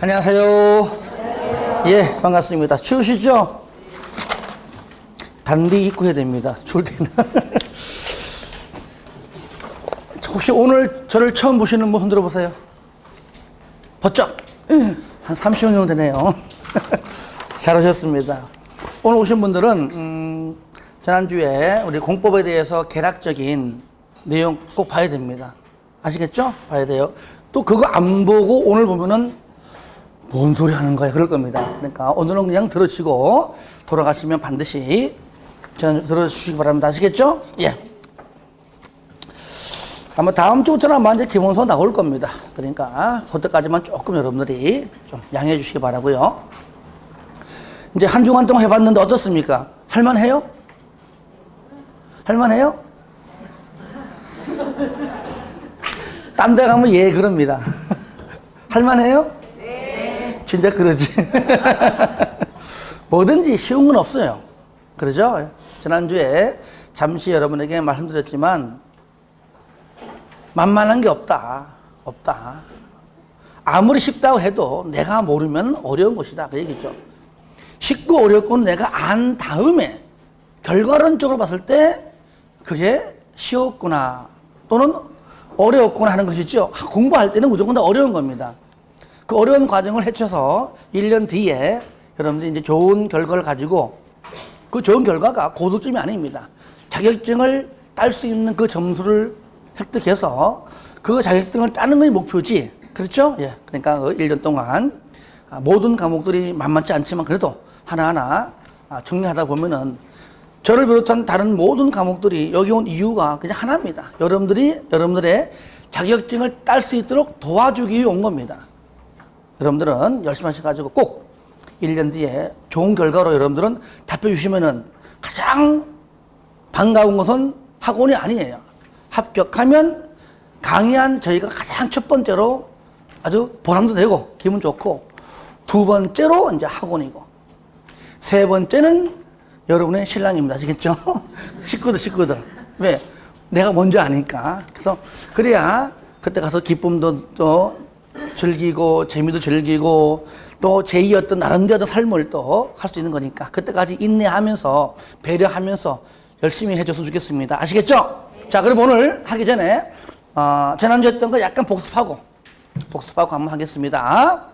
안녕하세요. 예, 반갑습니다. 추우시죠? 단디 입고 해야 됩니다. 추울 때는. 혹시 오늘 저를 처음 보시는 분 흔들어 보세요. 버쩍. 한 30년 정도 되네요. 잘 오셨습니다. 오늘 오신 분들은 지난주에 우리 공법에 대해서 개략적인 내용 꼭 봐야 됩니다. 아시겠죠? 봐야 돼요. 또 그거 안 보고 오늘 보면은 뭔 소리 하는 거야 그럴 겁니다. 그러니까 오늘은 그냥 들으시고 돌아가시면 반드시 들어주시기 바랍니다. 아시겠죠? 예. 아마 다음 주부터는 아마 이제 기본서 나올 겁니다. 그러니까 그때까지만 조금 여러분들이 좀 양해해 주시기 바라고요. 이제 한 주간 동안 해봤는데 어떻습니까? 할만해요? 할만해요? 딴 데 가면 예 그럽니다. 할만해요? 진짜 그러지. 뭐든지 쉬운 건 없어요. 그러죠? 지난주에 잠시 여러분에게 말씀드렸지만 만만한 게 없다. 없다. 아무리 쉽다고 해도 내가 모르면 어려운 것이다. 그 얘기죠. 쉽고 어렵고는 내가 안 다음에 결과론적으로 봤을 때 그게 쉬웠구나 또는 어려웠구나 하는 것이죠. 공부할 때는 무조건 다 어려운 겁니다. 그 어려운 과정을 헤쳐서 1년 뒤에 여러분들이 이제 좋은 결과를 가지고 그 좋은 결과가 고득점이 아닙니다. 자격증을 딸 수 있는 그 점수를 획득해서 그 자격증을 따는 것이 목표지. 그렇죠? 예. 그러니까 그 1년 동안 모든 과목들이 만만치 않지만 그래도 하나하나 정리하다 보면은 저를 비롯한 다른 모든 과목들이 여기 온 이유가 그냥 하나입니다. 여러분들의 자격증을 딸 수 있도록 도와주기 위해 온 겁니다. 여러분들은 열심히 하셔가지고 꼭 1년 뒤에 좋은 결과로 여러분들은 답해 주시면은 가장 반가운 것은 학원이 아니에요. 합격하면 강의한 저희가 가장 첫 번째로 아주 보람도 되고 기분 좋고 두 번째로 이제 학원이고 세 번째는 여러분의 신랑입니다. 아시겠죠? 식구들. 왜? 내가 먼저 아니까. 그래서 그래야 그때 가서 기쁨도 또 즐기고 재미도 즐기고 또 제2 어떤 나름대로 삶을 또 할 수 있는 거니까 그때까지 인내하면서 배려하면서 열심히 해줬으면 좋겠습니다. 아시겠죠? 자, 그럼 오늘 하기 전에 지난주 했던 거 약간 복습하고 한번 하겠습니다.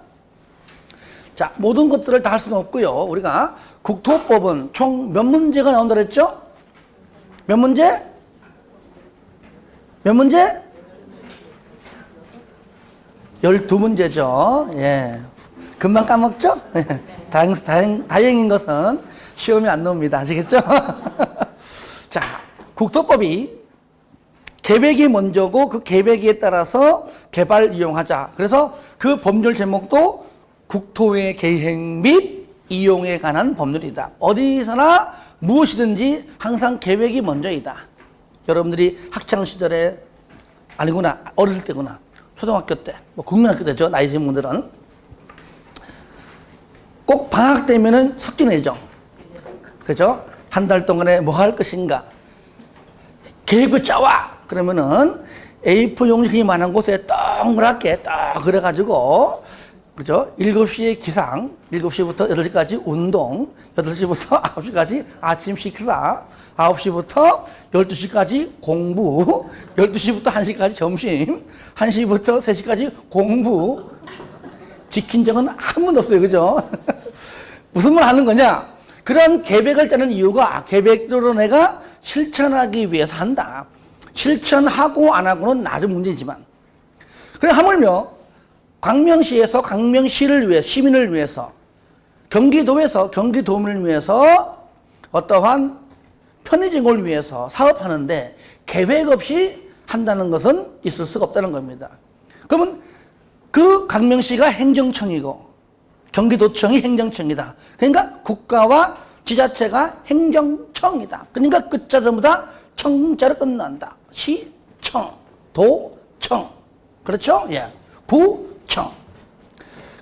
자, 모든 것들을 다 할 수는 없고요. 우리가 국토법은 총 몇 문제가 나온다 그랬죠? 몇 문제? 몇 문제? 12문제죠. 예. 금방 까먹죠? 다행인 것은 시험이 안 나옵니다. 아시겠죠? 자, 국토법이 계획이 먼저고 그 계획에 따라서 개발 이용하자. 그래서 그 법률 제목도 국토의 계획 및 이용에 관한 법률이다. 어디서나 무엇이든지 항상 계획이 먼저이다. 여러분들이 학창시절에 아니구나 어릴 때구나 초등학교 때, 뭐 국민학교 때죠. 나이 드신 분들은 꼭 방학 되면은 숙제 내죠. 그죠? 한 달 동안에 뭐 할 것인가 계획을 짜와. 그러면은 A4 용지 만한 곳에 동그랗게 딱 그래가지고 그죠? 7시에 기상, 7시부터 8시까지 운동, 8시부터 9시까지 아침 식사, 9시부터 12시까지 공부, 12시부터 1시까지 점심, 1시부터 3시까지 공부. 지킨 적은 한 번도 없어요. 그죠? 무슨 말 하는 거냐? 그런 계획을 짜는 이유가 계획대로 내가 실천하기 위해서 한다. 실천하고 안 하고는 나중 문제지만. 그래 하물며 광명시에서 광명시를 위해 시민을 위해서 경기도에서 경기도민을 위해서 어떠한 편의점을 위해서 사업하는데 계획 없이 한다는 것은 있을 수가 없다는 겁니다. 그러면 그 광명시가 행정청이고 경기도청이 행정청이다. 그러니까 국가와 지자체가 행정청이다. 그러니까 끝자 전부 다 청자로 끝난다. 시청, 도청. 그렇죠? 예. 구청.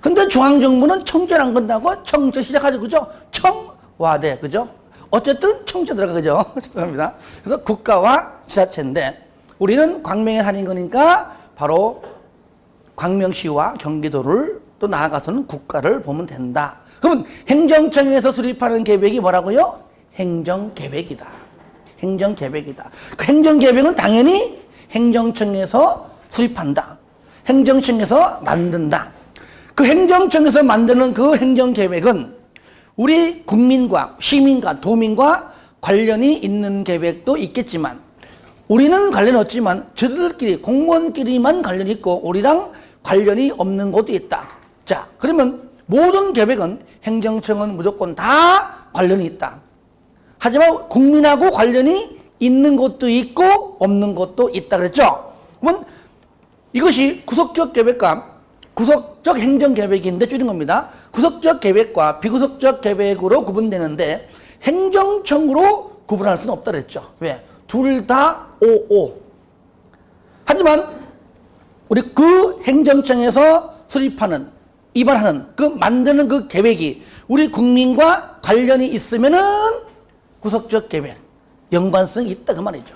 근데 중앙정부는 청자를 안 건다고 청자 시작하죠. 그죠? 청와대. 그죠? 어쨌든 청자 들어가. 그죠? 죄송합니다. 그래서 국가와 지자체인데 우리는 광명에 사는 거니까 바로 광명시와 경기도를 또 나아가서는 국가를 보면 된다. 그러면 행정청에서 수립하는 계획이 뭐라고요? 행정계획이다. 행정계획이다. 그 행정계획은 당연히 행정청에서 수립한다. 행정청에서 만든다. 그 행정청에서 만드는 그 행정계획은 우리 국민과 시민과 도민과 관련이 있는 계획도 있겠지만 우리는 관련이 없지만 저들끼리 공무원끼리만 관련이 있고 우리랑 관련이 없는 것도 있다. 자, 그러면 모든 계획은 행정청은 무조건 다 관련이 있다. 하지만 국민하고 관련이 있는 것도 있고 없는 것도 있다 그랬죠? 그러면 이것이 구속적 계획과 구속적 행정계획인데 줄인 겁니다. 구속적 계획과 비구속적 계획으로 구분되는데 행정청으로 구분할 수는 없다 그랬죠. 왜? 둘 다 오오. 하지만 우리 그 행정청에서 수립하는 입안하는 그 만드는 그 계획이 우리 국민과 관련이 있으면은 구속적 계획 연관성이 있다 그 말이죠.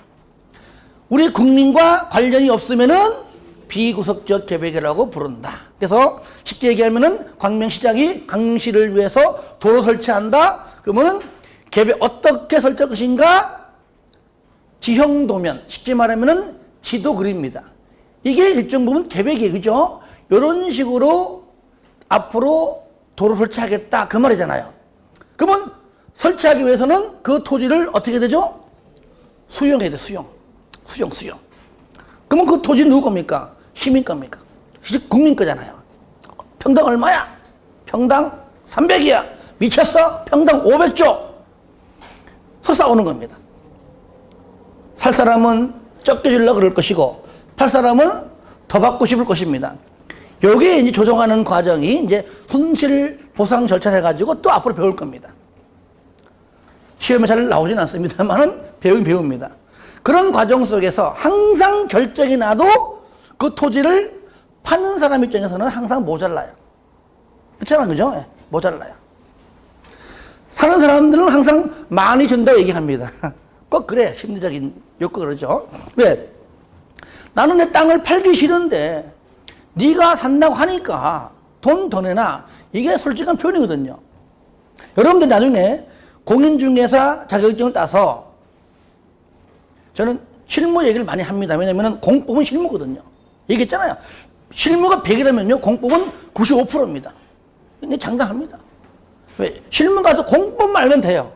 우리 국민과 관련이 없으면은 비구속적 계획이라고 부른다. 그래서 쉽게 얘기하면은 광명시장이 광명시를 위해서 도로 설치한다. 그러면은 계획 어떻게 설치할 것인가? 지형도면, 쉽게 말하면은 지도 그립니다. 이게 일정 부분 계획이에요, 그죠? 이런 식으로 앞으로 도로 설치하겠다 그 말이잖아요. 그러면 설치하기 위해서는 그 토지를 어떻게 되죠? 수용해야 돼, 수용. 그러면 그 토지는 누구 겁니까? 시민 겁니까? 국민 거잖아요. 평당 얼마야? 평당 300이야. 미쳤어? 평당 500조. 서로 싸우는 겁니다. 살 사람은 적게 주려고 그럴 것이고, 팔 사람은 더 받고 싶을 것입니다. 여기에 이제 조정하는 과정이 이제 손실 보상 절차를 해가지고 또 앞으로 배울 겁니다. 시험에 잘 나오진 않습니다만은 배우긴 배웁니다. 그런 과정 속에서 항상 결정이 나도 그 토지를 파는 사람 입장에서는 항상 모자라요. 그렇잖아요, 그죠? 네, 모자라요. 사는 사람들은 항상 많이 준다고 얘기합니다. 꼭 그래, 심리적인 욕구 그러죠. 왜? 나는 내 땅을 팔기 싫은데 네가 산다고 하니까 돈 더 내놔. 이게 솔직한 표현이거든요. 여러분들 나중에 공인중개사 자격증을 따서 저는 실무 얘기를 많이 합니다. 왜냐하면 공법은 실무거든요. 얘기했잖아요. 실무가 100이라면요, 공법은 95%입니다. 근데 장담합니다. 왜? 실무 가서 공법만 알면 돼요.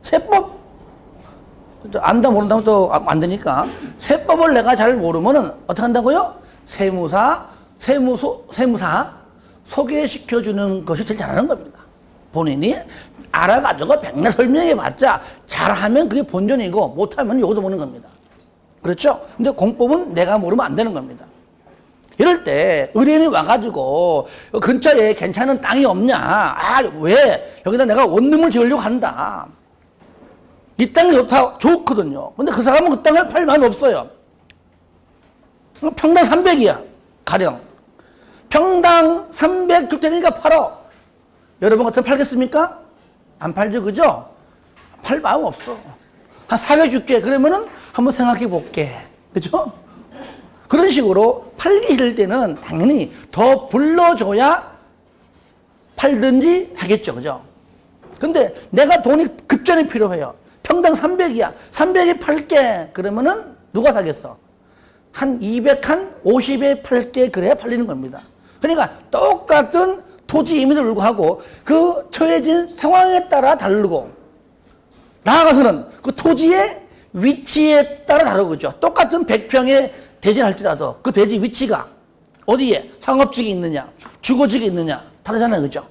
세법 안다 모른다면 또 안 되니까 세법을 내가 잘 모르면은 어떻게 한다고요? 세무사 소개시켜주는 것이 제일 잘하는 겁니다. 본인이 알아가지고 백날 설명해봤자 잘하면 그게 본전이고 못하면 요것도 보는 겁니다. 그렇죠? 근데 공법은 내가 모르면 안 되는 겁니다. 이럴 때 의뢰인이 와가지고 근처에 괜찮은 땅이 없냐? 아, 왜? 여기다 내가 원룸을 지으려고 한다. 이 땅이 좋거든요. 근데 그 사람은 그 땅을 팔 마음이 없어요. 평당 300이야, 가령. 평당 300 줄 테니까 팔어. 여러분 같으면 팔겠습니까? 안 팔죠, 그죠? 팔 마음 없어. 한 400 줄게. 그러면은 한번 생각해 볼게. 그죠? 그런 식으로 팔기 싫을 때는 당연히 더 불러줘야 팔든지 하겠죠, 그죠? 근데 내가 돈이 급전이 필요해요. 평당 300이야. 300에 팔게. 그러면은 누가 사겠어? 한 200, 한 50에 팔게. 그래야 팔리는 겁니다. 그러니까 똑같은 토지임에도 불구하고 그 처해진 상황에 따라 다르고 나아가서는 그 토지의 위치에 따라 다르죠. 똑같은 100평의 대지를 할지라도 그 대지 위치가 어디에 상업지에 있느냐, 주거지에 있느냐 다르잖아요, 그죠?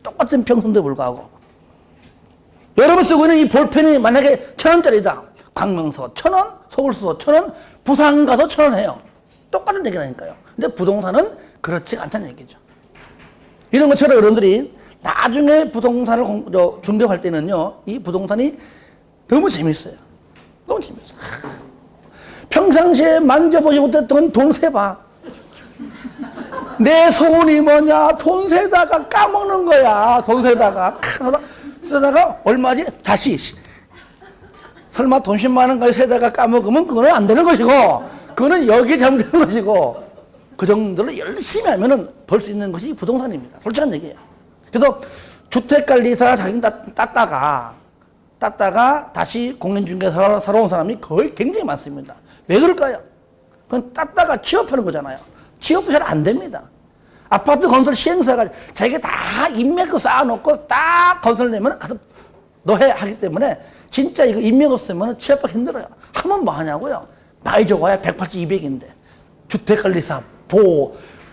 똑같은 평수인데 불구하고 여러분 쓰고 있는 이 볼펜이 만약에 1,000원짜리다. 광명서 1,000원, 서울서 1,000원, 부산 가서 1,000원 해요. 똑같은 얘기라니까요. 근데 부동산은 그렇지 않다는 얘기죠. 이런 것처럼 여러분들이 나중에 부동산을 중개할 때는요, 이 부동산이 너무 재밌어요. 너무 재밌어요. 평상시에 만져보지 못했던 돈 세봐. 내 소원이 뭐냐? 돈 세다가 까먹는 거야. 돈 세다가. 쓰다가 얼마지? 다시. 설마 돈 10만 원까지 세다가 까먹으면 그거는 안 되는 것이고, 그거는 여기에 잘못되는 것이고, 그 정도를 열심히 하면은 벌 수 있는 것이 부동산입니다. 솔직한 얘기예요. 그래서 주택관리사 자격증 땄다가 다시 공인중개사 사러 온 사람이 거의 굉장히 많습니다. 왜 그럴까요? 그건 땄다가 취업하는 거잖아요. 취업이 잘 안 됩니다. 아파트 건설 시행사가 자기가 다 인맥을 쌓아놓고 딱 건설 내면 가서 너 해 하기 때문에 진짜 이거 인맥 없으면 취업하기 힘들어요. 하면 뭐 하냐고요? 많이 적어야 180, 200인데. 주택관리사,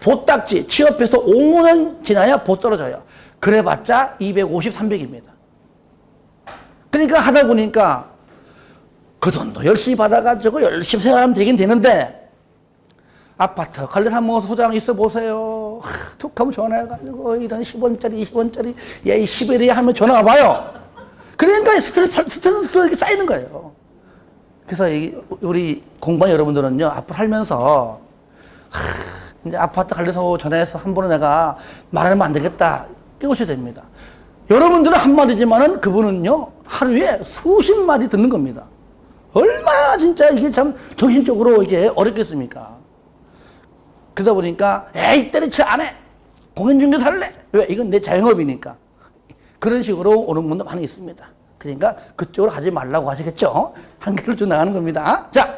보딱지 취업해서 5년 지나야 보 떨어져요. 그래봤자 250, 300입니다. 그러니까 하다 보니까 그 돈도 열심히 받아가지고 열심히 생활하면 되긴 되는데 아파트 관리사 뭐 소장 있어 보세요. 툭 하면 전화해가지고 이런 10원짜리 20원짜리 야 이 10일이야 하면 전화가 와요. 그러니까 스트레스 이렇게 쌓이는 거예요. 그래서 우리 공부한 여러분들은요 앞으로 살면서 이제 아파트 관리사 전화해서 한 번은 내가 말하면 안 되겠다 깨우쳐야 됩니다. 여러분들은 한마디지만은 그분은요 하루에 수십 마디 듣는 겁니다. 얼마나 진짜 이게 참 정신적으로 이게 어렵겠습니까? 그러다 보니까 에이 때려치 안 해. 공인중개사 할래. 왜? 이건 내 자영업이니까. 그런 식으로 오는 분도 많이 있습니다. 그러니까 그쪽으로 가지 말라고 하시겠죠. 한계를 좀 나가는 겁니다. 자,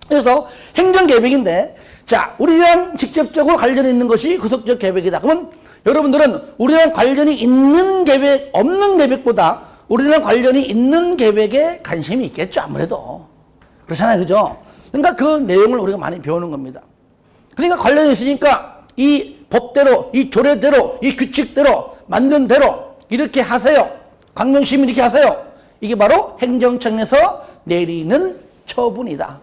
그래서 행정계획인데 자 우리랑 직접적으로 관련이 있는 것이 구속적 계획이다. 그러면 여러분들은 우리랑 관련이 있는 계획, 없는 계획보다 우리랑 관련이 있는 계획에 관심이 있겠죠. 아무래도. 그렇잖아요. 그죠? 그러니까 그 내용을 우리가 많이 배우는 겁니다. 그러니까 관련이 있으니까 이 법대로, 이 조례대로, 이 규칙대로, 만든 대로 이렇게 하세요. 광명시민 이렇게 하세요. 이게 바로 행정청에서 내리는 처분이다.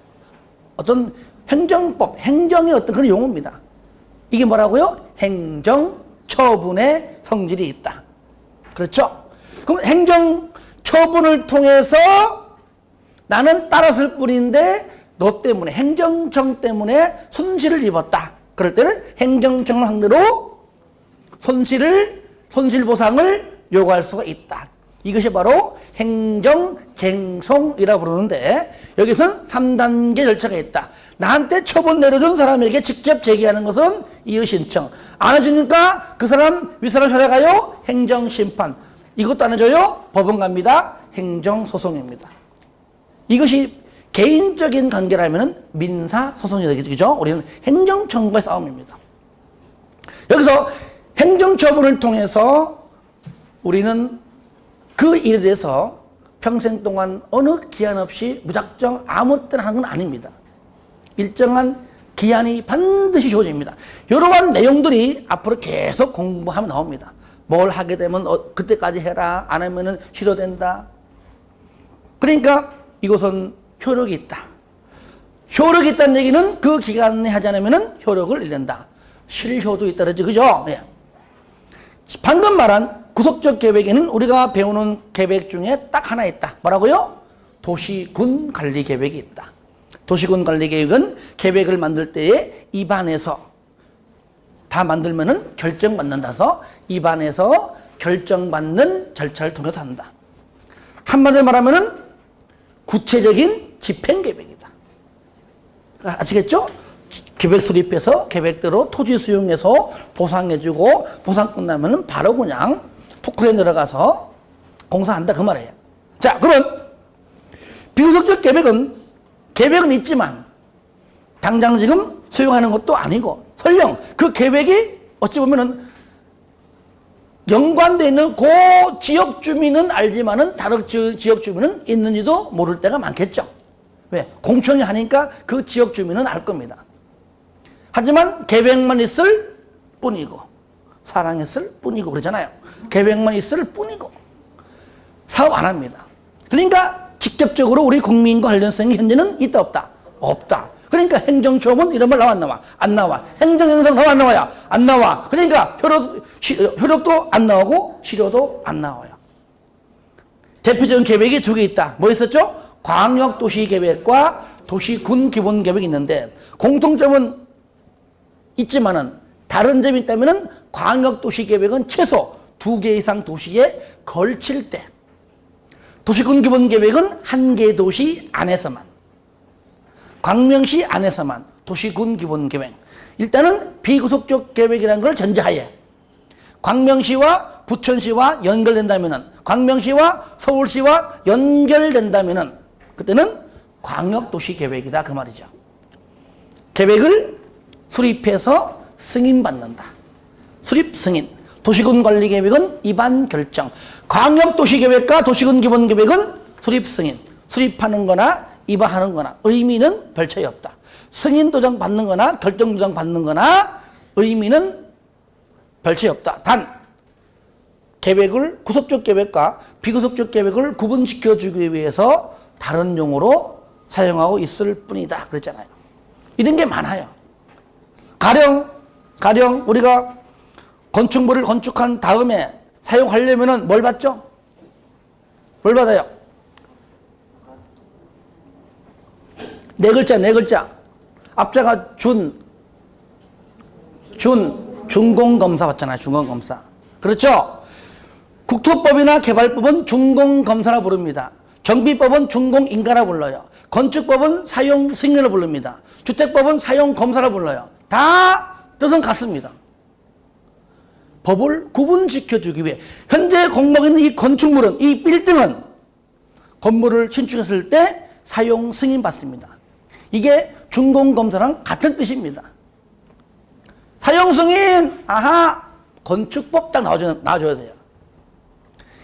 어떤 행정법, 행정의 어떤 그런 용어입니다. 이게 뭐라고요? 행정처분의 성질이 있다. 그렇죠? 그럼 행정처분을 통해서 나는 따랐을 뿐인데 너 때문에 행정청 때문에 손실을 입었다. 그럴 때는 행정청을 상대로 손실보상을 요구할 수가 있다. 이것이 바로 행정쟁송이라고 부르는데 여기서는 3단계 절차가 있다. 나한테 처분 내려준 사람에게 직접 제기하는 것은 이의신청. 안 해주니까 그 사람 윗사람 찾아가요. 행정심판. 이것도 안 해줘요. 법원 갑니다. 행정소송입니다. 이것이 개인적인 관계라면 민사소송이 되겠죠. 우리는 행정청구의 싸움입니다. 여기서 행정처분을 통해서 우리는 그 일에 대해서 평생 동안 어느 기한 없이 무작정 아무 때나 하는 건 아닙니다. 일정한 기한이 반드시 주어집니다. 이러한 내용들이 앞으로 계속 공부하면 나옵니다. 뭘 하게 되면 그때까지 해라. 안 하면은 실효된다. 그러니까 이것은 효력이 있다. 효력이 있다는 얘기는 그 기간에 하지 않으면 효력을 잃는다. 실효도 있다 그러죠. 그죠? 예. 방금 말한 구속적 계획에는 우리가 배우는 계획 중에 딱 하나 있다. 뭐라고요? 도시군 관리 계획이 있다. 도시군 관리 계획은 계획을 만들 때에 입안에서 다 만들면은 결정받는다 해서 입안에서 결정받는 절차를 통해서 한다. 한마디로 말하면은 구체적인 집행계획이다. 아시겠죠? 계획 수립해서 계획대로 토지 수용해서 보상해주고 보상 끝나면은 바로 그냥 포크레 내려가서 공사한다 그 말이에요. 자, 그러면 비구속적 계획은 있지만 당장 지금 수용하는 것도 아니고 설령 그 계획이 어찌 보면은 연관되어 있는 그 지역 주민은 알지만은 다른 지역 주민은 있는지도 모를 때가 많겠죠. 왜? 공청회 하니까 그 지역 주민은 알 겁니다. 하지만 계획만 있을 뿐이고 사랑했을 뿐이고 그러잖아요. 계획만 있을 뿐이고 사업 안 합니다. 그러니까 직접적으로 우리 국민과 관련성이 현재는 있다 없다? 없다. 그러니까 행정처분 이런 말 나와 안 나와? 안 나와. 행정행정 나와 안 나와요? 안 나와. 그러니까 효력도 안 나오고 실효도 안 나와요. 대표적인 계획이 두 개 있다. 뭐 있었죠? 광역도시계획과 도시군기본계획이 있는데 공통점은 있지만은 다른 점이 있다면은 광역도시계획은 최소 2개 이상 도시에 걸칠 때 도시군기본계획은 1개 도시 안에서만 광명시 안에서만 도시군기본계획 일단은 비구속적 계획이라는 걸 전제하에 광명시와 부천시와 연결된다면은, 광명시와 서울시와 연결된다면은 그때는 광역도시계획이다 그 말이죠. 계획을 수립해서 승인받는다. 수립 승인. 도시군관리계획은 입안 결정. 광역도시계획과 도시군기본계획은 수립 승인. 수립하는 거나 입안하는 거나 의미는 별 차이 없다. 승인도장 받는 거나 결정도장 받는 거나 의미는 별 차이 없다. 단 계획을 구속적 계획과 비구속적 계획을 구분시켜주기 위해서 다른 용어로 사용하고 있을 뿐이다 그랬잖아요. 이런 게 많아요. 가령 우리가 건축물을 건축한 다음에 사용하려면은 뭘 받죠? 뭘 받아요? 네 글자. 앞자가 준공검사 받잖아요. 준공검사. 그렇죠? 국토법이나 개발법은 준공검사라 부릅니다. 정비법은 준공인가라 불러요. 건축법은 사용승인을 부릅니다. 주택법은 사용검사라 불러요. 다 뜻은 같습니다. 법을 구분시켜주기 위해 현재 공모하고 있는 이 건축물은, 이 빌딩은 건물을 신축했을 때 사용승인 받습니다. 이게 준공검사랑 같은 뜻입니다. 사용승인, 아하, 건축법 딱 나와줘야 돼요.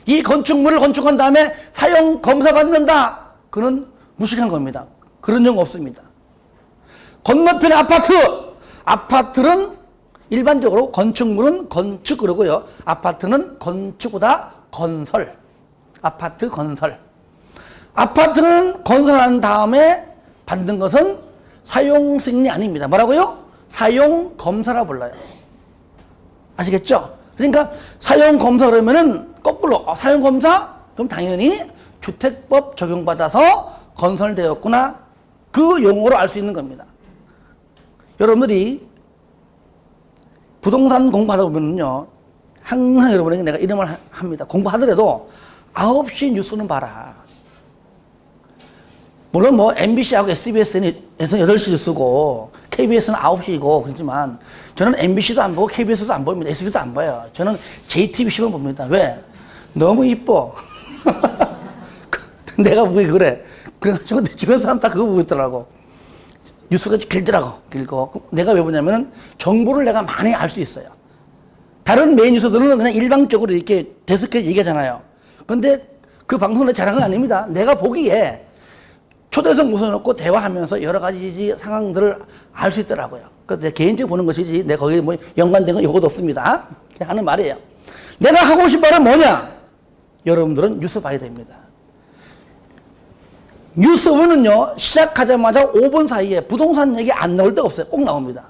이 건축물을 건축한 다음에 사용검사 받는다. 그는 무식한 겁니다. 그런 용 없습니다. 건너편의 아파트는 일반적으로 건축물은 건축 그러고요. 아파트는 건축보다 건설. 아파트 건설. 아파트는 건설한 다음에 받는 것은 사용 승인이 아닙니다. 뭐라고요? 사용 검사라 불러요. 아시겠죠? 그러니까 사용 검사 그러면은 거꾸로 사용 검사? 그럼 당연히 주택법 적용받아서 건설되었구나. 그 용어로 알 수 있는 겁니다. 여러분들이 부동산 공부하다 보면요. 항상 여러분에게 내가 이런 말 합니다. 공부하더라도 9시 뉴스는 봐라. 물론 뭐 MBC하고 SBS에서 8시 뉴스고 KBS는 9시고 그렇지만 저는 MBC도 안 보고 KBS도 안 봅니다. SBS도 안 봐요. 저는 JTBC만 봅니다. 왜? 너무 이뻐. 내가 보기 그래. 그래가지고 내 주변 사람 다 그거 보고 있더라고. 뉴스가 길더라고. 길고. 내가 왜 보냐면은 정보를 내가 많이 알 수 있어요. 다른 메인 뉴스들은 그냥 일방적으로 이렇게 데스크에 얘기하잖아요. 근데 그 방송은 잘한 건 아닙니다. 내가 보기에 초대석 모셔놓고 대화하면서 여러 가지 상황들을 알 수 있더라고요. 그래서 내 개인적으로 보는 것이지, 내 거기에 뭐 연관된 건 요것도 없습니다. 그냥 하는 말이에요. 내가 하고 싶은 말은 뭐냐? 여러분들은 뉴스 봐야 됩니다. 뉴스 보면요, 시작하자마자 5분 사이에 부동산 얘기 안 나올 데가 없어요. 꼭 나옵니다.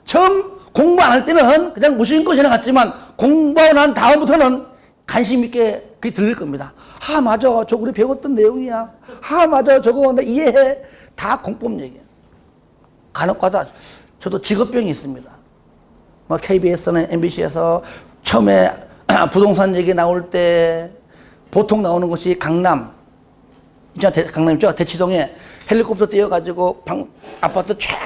처음 공부 안 할 때는 그냥 무심코 지나갔지만 공부하고 난 다음부터는 관심 있게 그게 들릴 겁니다. 아, 맞아. 저거 우리 배웠던 내용이야. 아, 맞아. 저거 나 이해해. 다 공법 얘기예요. 간혹가다 저도 직업병이 있습니다. 뭐 KBS나 MBC에서 처음에 부동산 얘기 나올 때 보통 나오는 것이 강남 있죠? 대치동에 헬리콥터 띄워가지고 아파트 쫙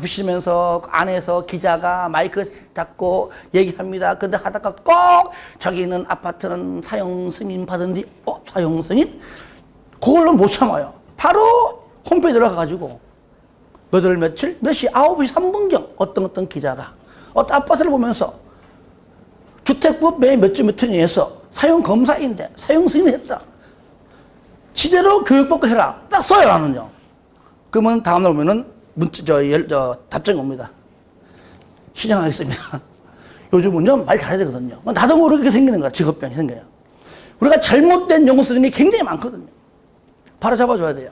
비치면서 안에서 기자가 마이크 잡고 얘기합니다. 근데 하다가 꼭 저기 있는 아파트는 사용 승인 받은 뒤, 사용 승인? 그걸로 못 참아요. 바로 홈페이지 들어가가지고 몇 월 며칠, 몇 시, 9시 3분경 어떤 기자가 어떤 아파트를 보면서 주택법 몇점 몇 튼에 의해서 사용 검사인데 사용 승인을 했다. 지대로 교육받고 해라. 딱 써요, 나는요. 그러면 다음날 오면은 답장이 옵니다. 시정하겠습니다. 요즘은요, 말 잘해야 되거든요. 나도 모르게 생기는 거야. 직업병이 생겨요. 우리가 잘못된 용어 쓰는 게 굉장히 많거든요. 바로 잡아줘야 돼요.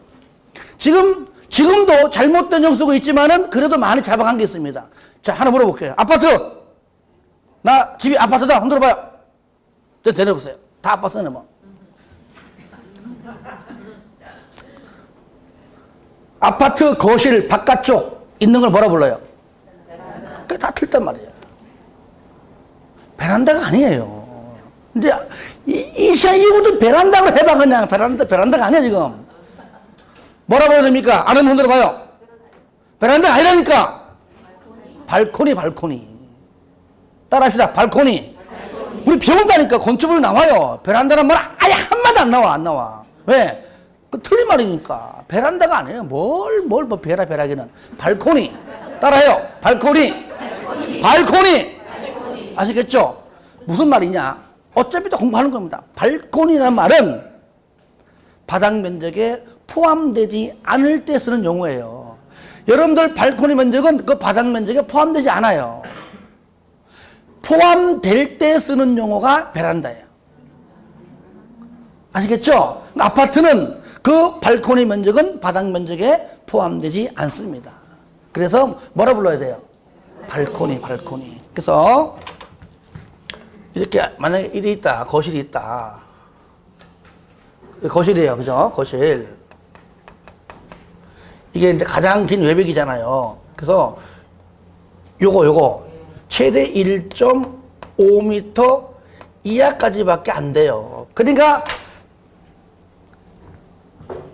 지금도 잘못된 용어 쓰고 있지만은 그래도 많이 잡아간 게 있습니다. 자, 하나 물어볼게요. 아파트! 나 집이 아파트다. 흔들어 봐요. 내려보세요. 다 아파트네, 뭐. 아파트 거실 바깥쪽 있는 걸 뭐라 불러요? 그게 다 틀단 말이에요. 베란다가 아니에요. 근데 이 시간 이것도 베란다로 해봐 그냥. 베란다가 아니야 지금. 뭐라 불러야 됩니까? 안 하면 흔들어 봐요. 베란다가 아니라니까. 발코니, 발코니. 따라합시다. 발코니. 우리 배운다니까 건축으로 나와요. 베란다란 말 아예 한마디 안 나와, 안 나와. 왜? 그 틀린 말이니까. 베란다가 아니에요. 뭐 베라기는. 발코니. 따라해요. 발코니. 발코니. 아시겠죠? 무슨 말이냐? 어차피 다 공부하는 겁니다. 발코니라는 말은 바닥 면적에 포함되지 않을 때 쓰는 용어예요. 여러분들 발코니 면적은 그 바닥 면적에 포함되지 않아요. 포함될 때 쓰는 용어가 베란다예요. 아시겠죠? 아파트는 그 발코니 면적은 바닥 면적에 포함되지 않습니다. 그래서 뭐라 불러야 돼요? 발코니, 발코니. 그래서 이렇게 만약에 일이 있다, 거실이 있다. 거실이에요, 그죠? 거실. 이게 이제 가장 긴 외벽이잖아요. 그래서 요거 최대 1.5m 이하까지밖에 안 돼요. 그러니까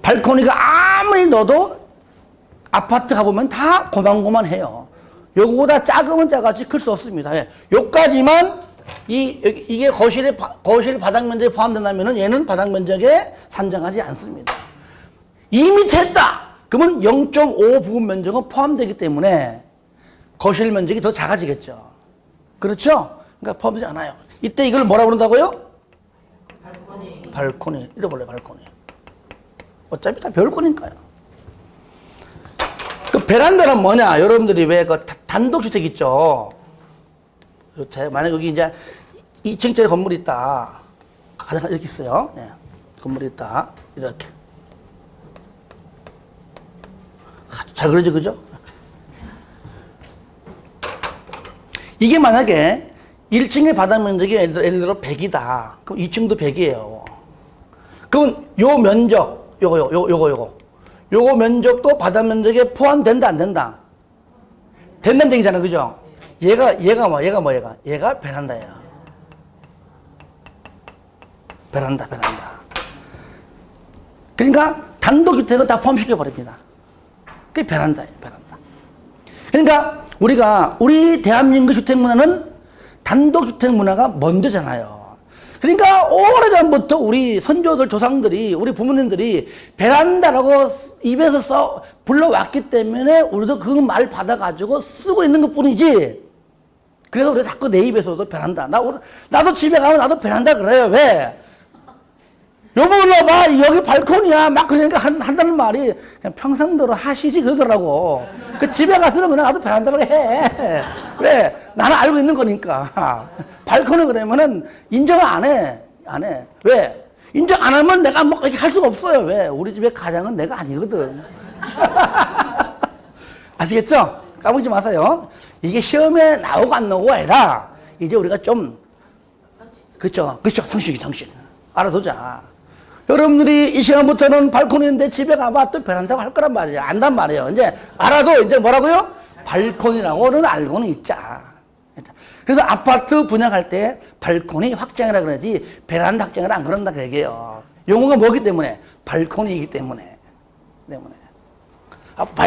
발코니가 아무리 넣어도 아파트 가보면 다 고만고만해요. 요거보다 작으면 작았지 클 수 없습니다. 요까지만 이게 거실 바닥 면적에 포함된다면은 얘는 바닥 면적에 산정하지 않습니다. 2m 했다! 그러면 0.5 부분 면적은 포함되기 때문에 거실 면적이 더 작아지겠죠. 그렇죠? 그러니까 포함되지 않아요. 이때 이걸 뭐라 부른다고요? 발코니. 발코니. 잃어버려요, 발코니. 어차피 다 배울 거니까요. 그 베란다는 뭐냐? 여러분들이 왜 그 단독주택 있죠? 만약 여기 이제 2층짜리 건물이 있다. 가장 이렇게 있어요. 네. 건물이 있다. 이렇게. 잘 그러죠, 그죠? 이게 만약에 1층의 바닥 면적이 예를 들어 100이다. 그럼 2층도 100이에요. 그럼 요 면적, 요거 면적도 바닥 면적에 포함된다, 안 된다? 된다는 얘기잖아, 그죠? 얘가 베란다예요. 베란다. 그러니까 단독주택은 다 포함시켜버립니다. 그게 베란다예요, 베란다. 그러니까 우리 대한민국 주택 문화는 단독주택 문화가 먼저잖아요. 그러니까 오래전부터 우리 선조들, 조상들이, 우리 부모님들이 베란다라고 입에서 불러왔기 때문에 우리도 그 말 받아가지고 쓰고 있는 것 뿐이지. 그래서 우리가 자꾸 내 입에서도 베란다. 나도 집에 가면 나도 베란다 그래요. 왜? 여보, 일로 봐. 여기 발코니야. 막 그러니까 한다는 말이 그냥 평상도로 하시지 그러더라고. 그 집에 가서는 그냥 나도 베란다라고 해. 왜? 나는 알고 있는 거니까. 발코니 그러면은 인정을 안 해. 왜? 인정 안 하면 내가 뭐 이렇게 할 수가 없어요. 왜? 우리 집의 가장은 내가 아니거든. 아시겠죠? 까먹지 마세요. 이게 시험에 나오고 안 나오고 아니라 이제 우리가 좀 그렇죠. 상식 알아두자. 여러분들이 이 시간부터는 발코니인데 집에 가봐 또 베란다고 할 거란 말이에요. 안단 말이에요. 이제 알아도 이제 뭐라고요? 발코니라고는 알고는 있자. 그래서 아파트 분양할 때 발코니 확장이라 그러지 베란다 확장을 안 그런다 그 얘기예요. 용어가 뭐기 때문에? 발코니이기 때문에.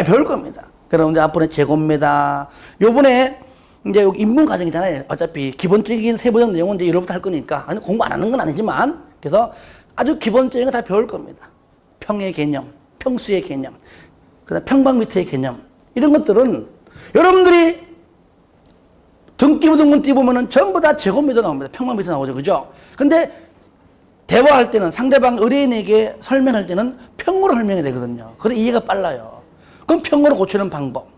배울 겁니다. 그럼 이제 앞으로 제곱미터. 요번에 이제 여기 인문 과정이잖아요. 어차피 기본적인 세부적 내용은 이제 이로부터 할 거니까. 아니, 공부 안 하는 건 아니지만. 그래서 아주 기본적인 거 다 배울 겁니다. 평의 개념, 평수의 개념, 그다음 평방미터의 개념. 이런 것들은 여러분들이 등기부등본 띄보면은 전부 다 제곱미터 나옵니다. 평방미터 나오죠. 그죠? 근데 대화할 때는 상대방 의뢰인에게 설명할 때는 평으로 설명이 되거든요. 그래 이해가 빨라요. 그럼 평으로 고치는 방법.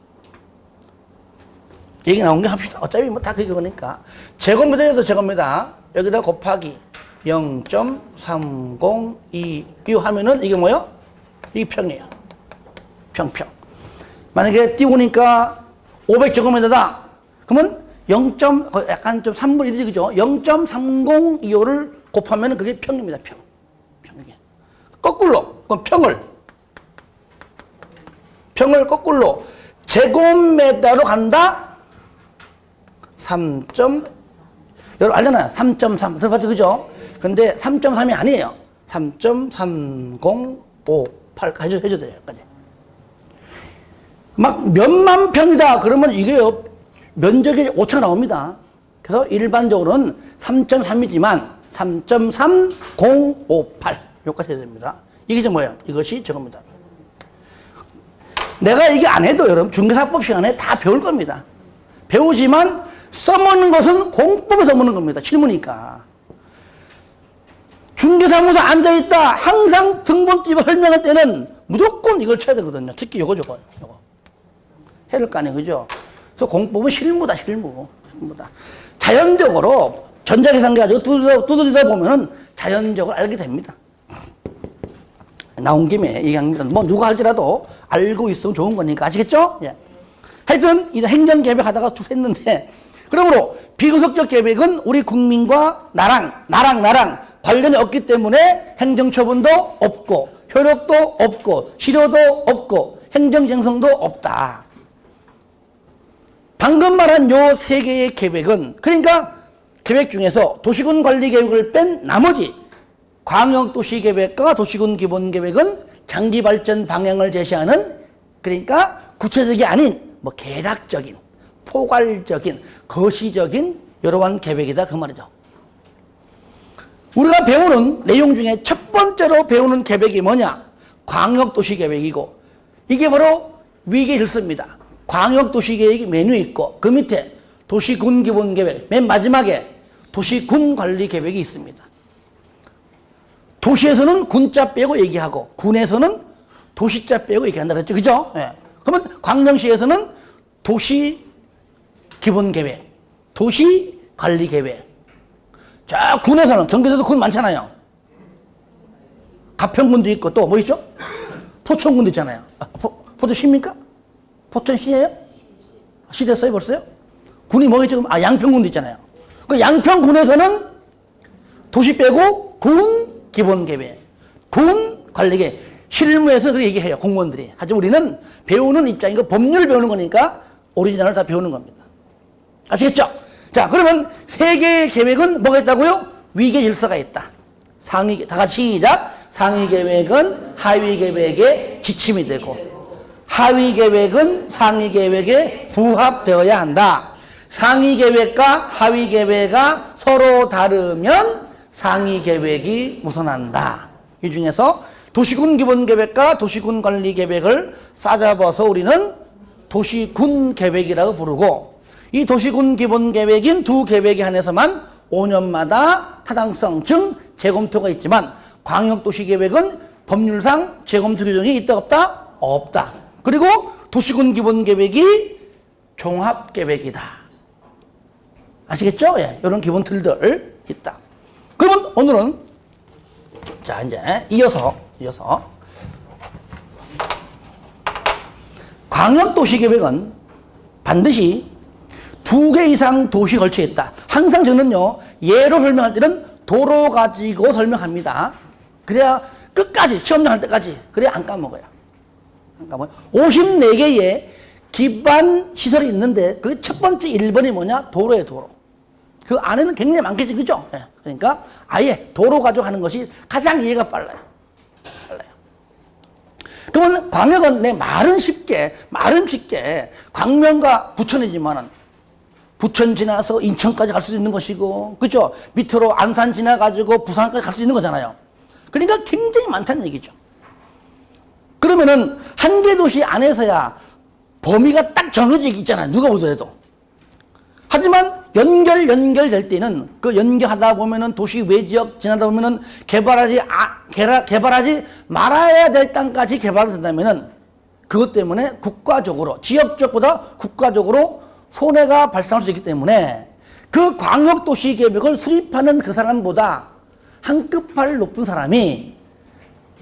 얘기 나온 게 합시다. 어차피 뭐 다 그거니까. 제곱미터에서 제곱미터 여기다 곱하기 0.302 하면은 이게 뭐예요? 이게 평이에요. 평. 만약에 띄우니까 500제곱미터다. 그러면 약간 좀 3분의 1이지, 그죠? 0.3025를 곱하면 그게 평입니다, 평. 이게. 거꾸로, 그럼 평을 거꾸로 제곱미터로 간다? 여러분 알잖아요. 3.3. 들어봤죠, 그죠? 근데 3.3이 아니에요. 3.3058까지 해줘야 돼요, 여기까지. 막 몇만 평이다. 그러면 이게요, 면적이 5차 나옵니다. 그래서 일반적으로는 3.3이지만 3.3058 여기까지 해야 됩니다. 이게 뭐예요? 이것이 저겁니다. 내가 이게 안 해도 여러분 중개사법 시간에 다 배울 겁니다. 배우지만 써먹는 것은 공법에 써먹는 겁니다. 실무니까. 중개사무소 앉아있다 항상 등본집을 설명할 때는 무조건 이걸 쳐야 되거든요. 특히 요거. 해야 될 거 아니에요. 그죠? 그래서 공법은 실무다. 자연적으로 전자계산기 가지고 두드리다 보면은 자연적으로 알게 됩니다. 나온 김에 얘기합니다. 뭐 누가 할지라도 알고 있으면 좋은 거니까. 아시겠죠? 예. 하여튼 이 행정계획 하다가 쭉 했는데, 그러므로 비구속적 계획은 우리 국민과 나랑 관련이 없기 때문에 행정처분도 없고 효력도 없고 실효도 없고 행정쟁성도 없다. 방금 말한 요 세 개의 계획은, 그러니까 계획 중에서 도시군관리계획을 뺀 나머지 광역도시계획과 도시군기본계획은 장기발전 방향을 제시하는, 그러니까 구체적이 아닌 뭐 개략적인, 포괄적인, 거시적인 여러한 계획이다 그 말이죠. 우리가 배우는 내용 중에 첫 번째로 배우는 계획이 뭐냐? 광역도시계획이고, 이게 바로 위계 질서입니다. 광역도시계획이 메뉴에 있고 그 밑에 도시군기본계획, 맨 마지막에 도시군관리계획이 있습니다. 도시에서는 군자 빼고 얘기하고 군에서는 도시자 빼고 얘기한다 그랬죠. 그죠? 예. 그러면 광명시에서는 도시기본계획, 도시관리계획. 자, 군에서는, 경기도도 군 많잖아요. 가평군도 있고 또 뭐 있죠? 포천군도 있잖아요. 포천시입니까? 포천시예요? 시 됐어요 벌써요? 군이 뭐겠죠? 양평군도 있잖아요. 그 양평군에서는 도시 빼고 군 기본계획, 군 관리계획, 실무에서 그렇게 얘기해요 공무원들이. 하지만 우리는 배우는 입장이고 법률을 배우는 거니까 오리지널을 다 배우는 겁니다. 아시겠죠? 자, 그러면 세 개의 계획은 뭐가 있다고요? 위계 질서가 있다. 상위, 다 같이 시작. 상위 계획은 하위 계획의 지침이 되고, 하위 계획은 상위 계획에 부합되어야 한다. 상위 계획과 하위 계획이 서로 다르면 상위 계획이 우선한다. 이 중에서 도시군 기본계획과 도시군 관리계획을 싸잡아서 우리는 도시군 계획이라고 부르고, 이 도시군 기본계획인 두 계획에 한해서만 5년마다 타당성증 재검토가 있지만, 광역도시계획은 법률상 재검토 규정이 있다 없다? 없다. 그리고 도시군 기본계획이 종합계획이다. 아시겠죠? 예, 이런 기본 틀들 있다. 그러면 오늘은 자, 이제 이어서 광역도시계획은 반드시 2개 이상 도시 걸쳐 있다. 항상 저는요, 예로 설명할 때는 도로 가지고 설명합니다. 그래야 끝까지, 시험장 할 때까지, 그래야 안 까먹어요. 54개의 기반 시설이 있는데 그 첫 번째 1번이 뭐냐? 도로예요, 도로. 그 안에는 굉장히 많겠지, 그죠? 예. 그러니까 아예 도로 가지고 하는 것이 가장 이해가 빨라요. 그러면 광역은 내 말은 쉽게 광명과 부천이지만은 부천 지나서 인천까지 갈 수 있는 것이고, 그죠? 밑으로 안산 지나가지고 부산까지 갈 수 있는 거잖아요. 그러니까 굉장히 많다는 얘기죠. 그러면은 한 개 도시 안에서야 범위가 딱 정해져 있잖아요. 누가 보더라도. 하지만 연결될 때는 그 연결하다 보면은 도시 외지역 지나다 보면은 개발하지 말아야 될 땅까지 개발이 된다면은 그것 때문에 국가적으로, 지역적보다 국가적으로 손해가 발생할 수 있기 때문에 그 광역도시계획을 수립하는 그 사람보다 한 끗발 높은 사람이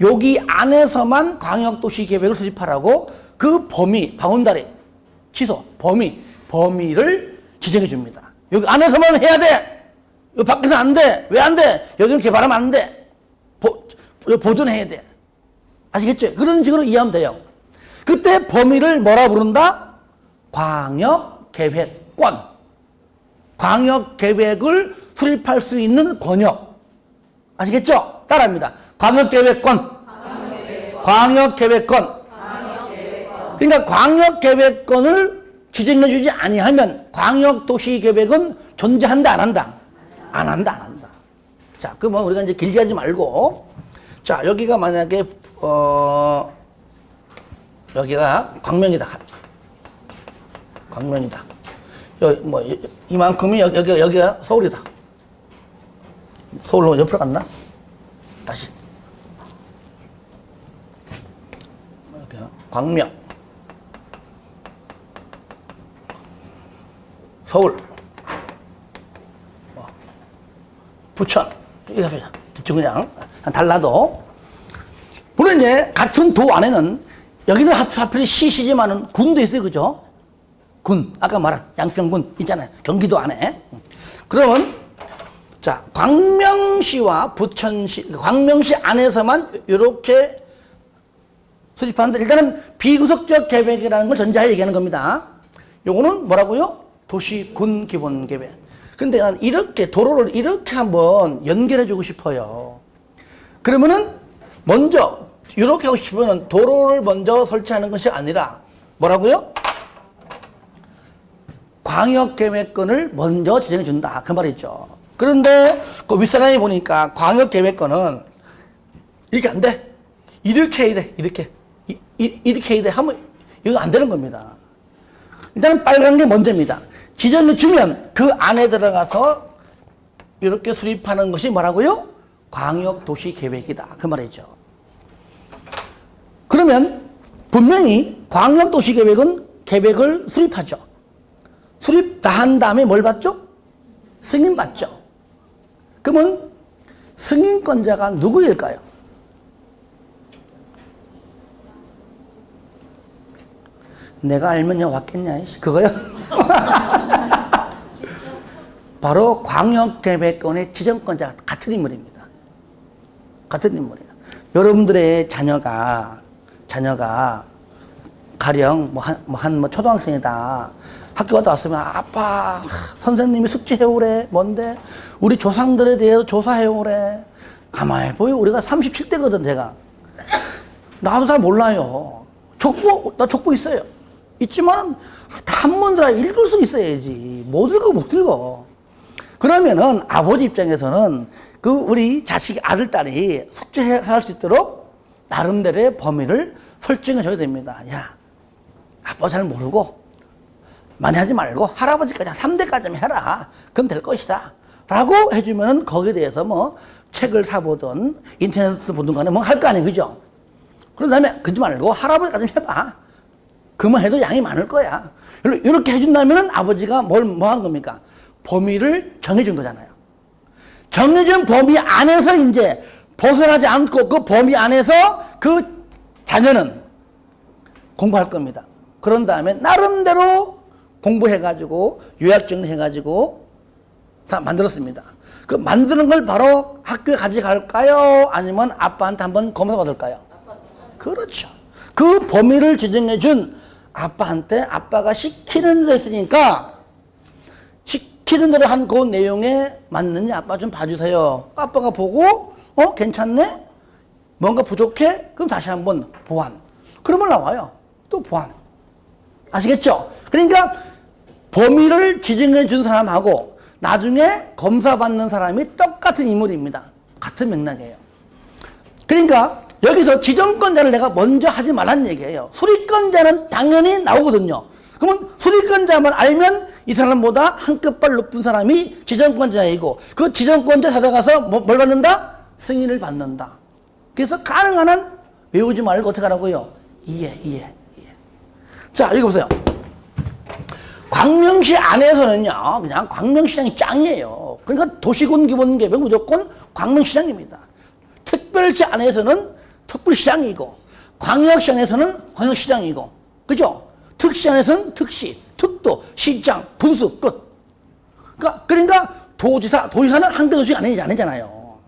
여기 안에서만 광역도시계획을 수립하라고 그 범위, 바운다리, 취소, 범위를 지정해 줍니다. 여기 안에서만 해야 돼. 여기 밖에서 안 돼. 왜 안 돼? 여기는 개발하면 안 돼. 보존해야 돼. 아시겠죠? 그런 식으로 이해하면 돼요. 그때 범위를 뭐라 부른다? 광역계획권. 광역계획을 수립할 수 있는 권역. 아시겠죠? 따라합니다. 광역계획권. 광역계획권. 그러니까 광역계획권을 지정해주지 아니하면 광역도시계획은 존재한다, 안 한다? 안 한다, 안 한다. 자, 그러면 우리가 이제 길게 하지 말고, 자, 여기가 만약에, 여기가 광명이다. 광명이다. 여기, 뭐, 이만큼이 여기가 서울이다. 서울로 옆으로 갔나? 다시. 여기가 광명. 서울. 부천. 대충 그냥 달라도. 물론 이제 같은 도 안에는 여기는 하필 시시지만은 군도 있어요. 그죠? 군. 아까 말한 양평군 있잖아요. 경기도 안에. 그러면 자, 광명시와 부천시, 광명시 안에서만 이렇게 수립하는데 일단은 비구속적 계획이라는 걸 전제하에 얘기하는 겁니다. 요거는 뭐라고요? 도시군 기본계획. 근데 난 이렇게 도로를 이렇게 한번 연결해 주고 싶어요. 그러면은 먼저 이렇게 하고 싶으면 도로를 먼저 설치하는 것이 아니라 뭐라고요? 광역계획권을 먼저 지정해 준다. 그 말이죠. 그런데 그 윗사람이 보니까 광역계획권은 이렇게 안 돼. 이렇게 해야 돼. 이렇게. 이렇게 해야 돼. 하면 이거 안 되는 겁니다. 일단은 빨간 게 먼저입니다. 지정을 주면 그 안에 들어가서 이렇게 수립하는 것이 뭐라고요? 광역도시계획이다. 그 말이죠. 그러면 분명히 광역도시계획은 계획을 수립하죠. 수립 다 한 다음에 뭘 받죠? 승인 받죠. 그러면 승인권자가 누구일까요? 내가 알면요 왔겠냐? 그거요? 바로 광역계획권의 지정권자 같은 인물입니다. 같은 인물이에요. 여러분들의 자녀가 가령 한 초등학생이다. 학교 갔다 왔으면 아빠 선생님이 숙제해오래. 뭔데? 우리 조상들에 대해서 조사해오래. 가만히 보여. 우리가 37대거든 제가. 나도 잘 몰라요. 나 족보 있어요. 있지만 다 한문들아 읽을 수 있어야지. 못 읽어. 그러면은 아버지 입장에서는 그 우리 자식 아들 딸이 숙제할 수 있도록 나름대로의 범위를 설정해 줘야 됩니다. 야, 아빠 잘 모르고 많이 하지 말고 할아버지까지 3대까지만 해라. 그럼 될 것이다. 라고 해주면은 거기에 대해서 뭐 책을 사보든 인터넷을 보든 간에 뭐 할 거 아니에요. 그죠? 그런 다음에 그러지 말고 할아버지까지 해봐. 그만 해도 양이 많을 거야. 이렇게 해준다면은 아버지가 뭐 한 겁니까? 범위를 정해준 거잖아요. 정해진 범위 안에서 이제 벗어나지 않고 그 범위 안에서 그 자녀는 공부할 겁니다. 그런 다음에 나름대로 공부해가지고 요약정리해가지고 다 만들었습니다. 그 만드는 걸 바로 학교에 가져갈까요? 아니면 아빠한테 한번 검사 받을까요? 그렇죠. 그 범위를 지정해준 아빠한테 아빠가 시키는 대로 했으니까 시키는 대로 한 그 내용에 맞느냐 아빠 좀 봐주세요. 아빠가 보고 괜찮네? 뭔가 부족해? 그럼 다시 한번 보완. 그러면 나와요. 또 보완. 아시겠죠? 그러니까 범위를 지정해 준 사람하고 나중에 검사받는 사람이 똑같은 인물입니다. 같은 맥락이에요. 그러니까 여기서 지정권자를 내가 먼저 하지 말라는 얘기예요. 수리권자는 당연히 나오거든요. 그러면 수리권자만 알면 이 사람보다 한 급발 높은 사람이 지정권자이고 그 지정권자 찾아가서 뭘 받는다? 승인을 받는다. 그래서 가능한 한 외우지 말고 어떻게 하라고요? 이해. 자, 읽어보세요. 광명시 안에서는요, 그냥 광명시장이 짱이에요. 그러니까 도시군 기본계획 무조건 광명시장입니다. 특별시 안에서는 특별시장이고, 광역시 안에서는 광역시장이고, 그죠? 특시 안에서는 특시, 특도, 시장, 분수, 끝. 그러니까 도지사는 한 개 도시가 아니잖아요.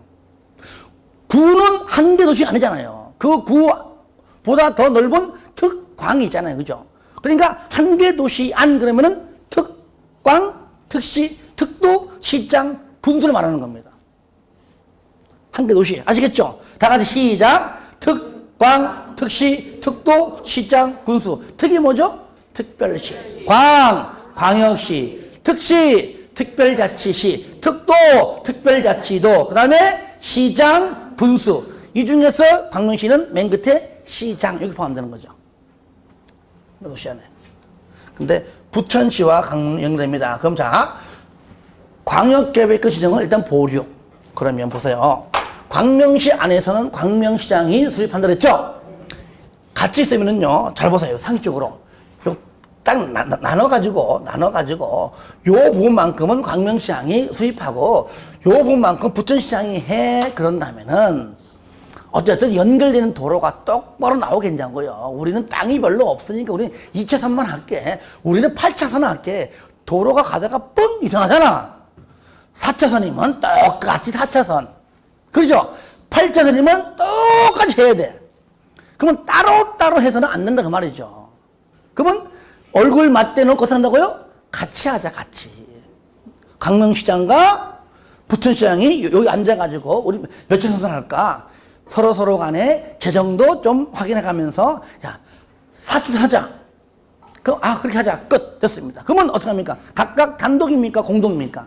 구는 한 개 도시가 아니잖아요. 그 구보다 더 넓은 특광이 있잖아요. 그죠? 그러니까 한 개 도시 안 그러면은 특광, 특시, 특도, 시장, 분수를 말하는 겁니다. 한 개 도시. 아시겠죠? 다 같이 시작. 특광, 특시, 특도, 시장, 군수. 특이 뭐죠? 특별시, 광역시, 특시, 특별자치시, 특도, 특별자치도, 그 다음에 시장, 군수. 이 중에서 광명시는 맨 끝에 시장, 여기 포함되는 거죠. 도시안에. 근데 부천시와 강릉 연결됩니다. 그럼 자, 광역계획 지정을 일단 보류. 그러면 보세요. 광명시 안에서는 광명시장이 수립한다 그랬죠? 같이 있으면은요, 잘 보세요. 상식적으로. 요 딱 나눠가지고, 요 부분만큼은 광명시장이 수립하고, 요 부분만큼 부천시장이 해. 그런다면은, 어쨌든 연결되는 도로가 똑바로 나오겠냐고요. 우리는 땅이 별로 없으니까 우리는 2차선만 할게. 우리는 8차선 할게. 도로가 가다가 뻥 이상하잖아. 4차선이면 똑같이 4차선. 그렇죠? 8차선이면 똑같이 해야 돼. 그러면 따로따로 해서는 안 된다 그 말이죠. 그러면 얼굴 맞대놓고 한다고요? 같이 하자, 같이. 광명시장과 부천시장이 여기 앉아가지고 우리 몇 차선 할까? 서로 간에 재정도 좀 확인해 가면서, 야, 4차선 하자. 그럼, 그렇게 하자. 끝. 됐습니다. 그러면 어떡합니까? 각각 단독입니까? 공동입니까?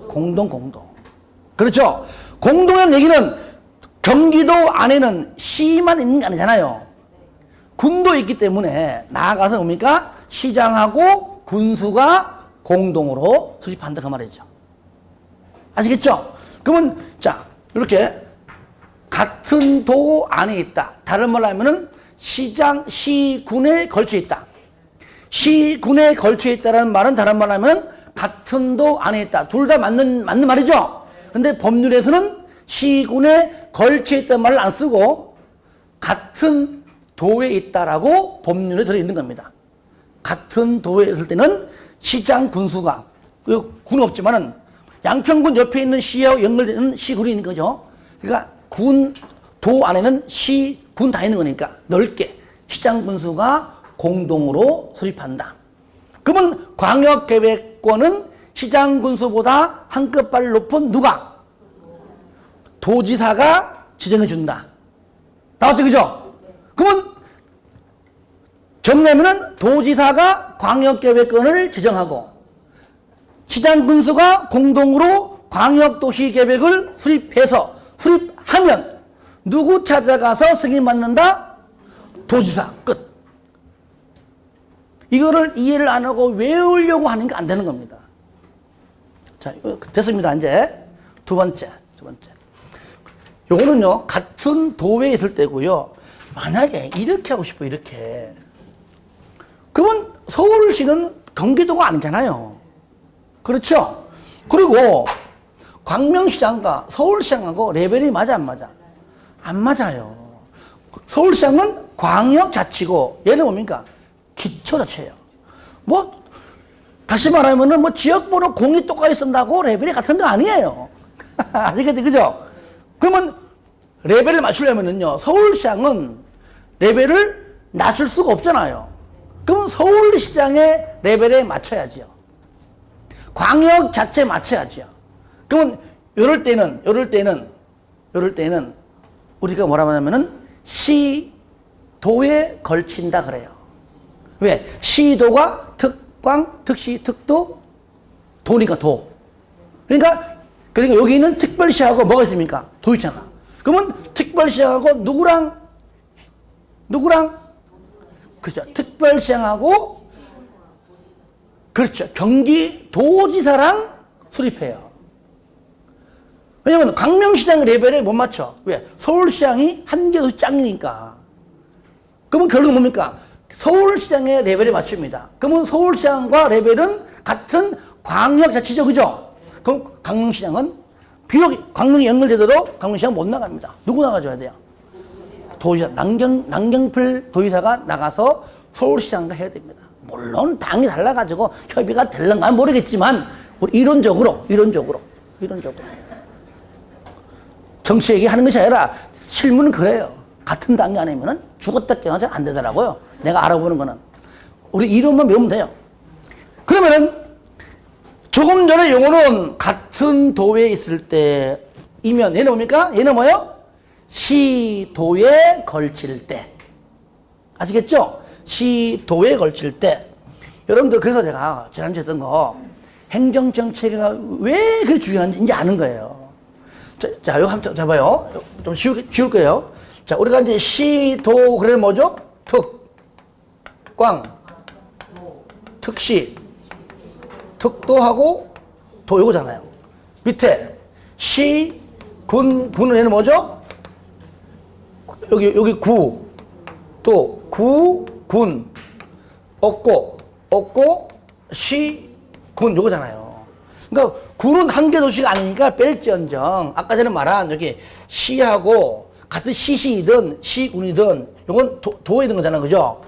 공동. 그렇죠? 공동이라는 얘기는 경기도 안에는 시만 있는 게 아니잖아요. 군도 있기 때문에 나아가서 뭡니까? 시장하고 군수가 공동으로 수립한다 그 말이죠. 아시겠죠? 그러면 자, 이렇게 같은 도 안에 있다. 다른 말로 하면은 시장, 시군에 걸쳐 있다. 시군에 걸쳐 있다는 말은 다른 말로 하면 같은 도 안에 있다. 둘 다 맞는 말이죠? 근데 법률에서는 시군에 걸쳐 있다는 말을 안 쓰고 같은 도에 있다라고 법률에 들어있는 겁니다. 같은 도에 있을 때는 시장 군수가, 군은 없지만은 양평군 옆에 있는 시하고 연결되는 시군이 있는 거죠. 그러니까 도 안에는 시, 군 다 있는 거니까 넓게 시장 군수가 공동으로 수립한다. 그러면 광역계획권은 시장 군수보다 한 끗발 높은 누가? 도지사가 지정해 준다. 나왔죠, 그죠? 그러면 정리하면은 도지사가 광역계획권을 지정하고 시장 군수가 공동으로 광역도시계획을 수립하면 누구 찾아가서 승인받는다? 도지사. 끝. 이거를 이해를 안 하고 외우려고 하는 게 안 되는 겁니다. 자, 됐습니다. 이제 두 번째. 요거는요, 같은 도에 있을 때고요. 만약에 이렇게 하고 싶어, 이렇게. 그러면 서울시는 경기도가 아니잖아요. 그렇죠? 그리고 광명시장과 서울시장하고 레벨이 맞아, 안 맞아? 안 맞아요. 서울시장은 광역자치고 얘는 뭡니까? 기초자치예요. 다시 말하면은 지역번호 0이 똑같이 쓴다고 레벨이 같은 거 아니에요. 아시겠지? 그죠? 그러면 레벨을 맞추려면은요, 서울시장은 레벨을 낮출 수가 없잖아요. 그러면 서울시장의 레벨에 맞춰야지요. 광역자치에 맞춰야지요. 그러면 이럴 때는 우리가 뭐라고 하냐면은 시도에 걸친다 그래요. 왜? 시도가 특광, 특시, 특도, 도니까 도. 그러니까 여기 있는 특별시하고 뭐가 있습니까? 도 있잖아. 그러면 특별시하고 누구랑? 그렇죠. 특별시장하고 그렇죠. 경기도지사랑 수립해요. 왜냐면 광명시장 레벨에 못 맞춰. 왜? 서울시장이 한 개도 짱이니까. 그러면 결국 뭡니까? 서울시장의 레벨에 맞춥니다. 그러면 서울시장과 레벨은 같은 광역자치죠. 그죠? 그럼 광명시장은 비록 광명이 연결되도록 광명시장 못 나갑니다. 누구 나가줘야 돼요? 도지사, 남경필 도지사가 나가서 서울시장과 해야 됩니다. 물론 당이 달라가지고 협의가 될런가 모르겠지만 이론적으로 정치 얘기하는 것이 아니라 실무는 그래요. 같은 당이 아니면은 죽었다 깨어나서 안 되더라고요. 내가 알아보는 거는. 우리 이론만 배우면 돼요. 그러면은 조금 전에 용어는 같은 도에 있을 때이면 얘는 뭡니까? 얘는 뭐예요? 시도에 걸칠 때. 아시겠죠? 시도에 걸칠 때, 여러분들 그래서 제가 지난주에 했던 거, 행정정책이 왜 그렇게 중요한지 이제 아는 거예요. 자, 이거 한번 잡아요. 좀 쉬울 거예요. 자, 우리가 이제 시도, 그래 뭐죠? 꽝, 특시, 특도하고 도 요거잖아요. 밑에 시, 군은 얘는 뭐죠? 여기 구, 또 구, 군, 없고, 시, 군 요거잖아요. 그러니까 군은 한 개 도시가 아니니까 뺄지언정 아까 전에 말한 여기 시하고 같은 시시이든 시군이든 요건 도에 있는 거잖아요. 그죠?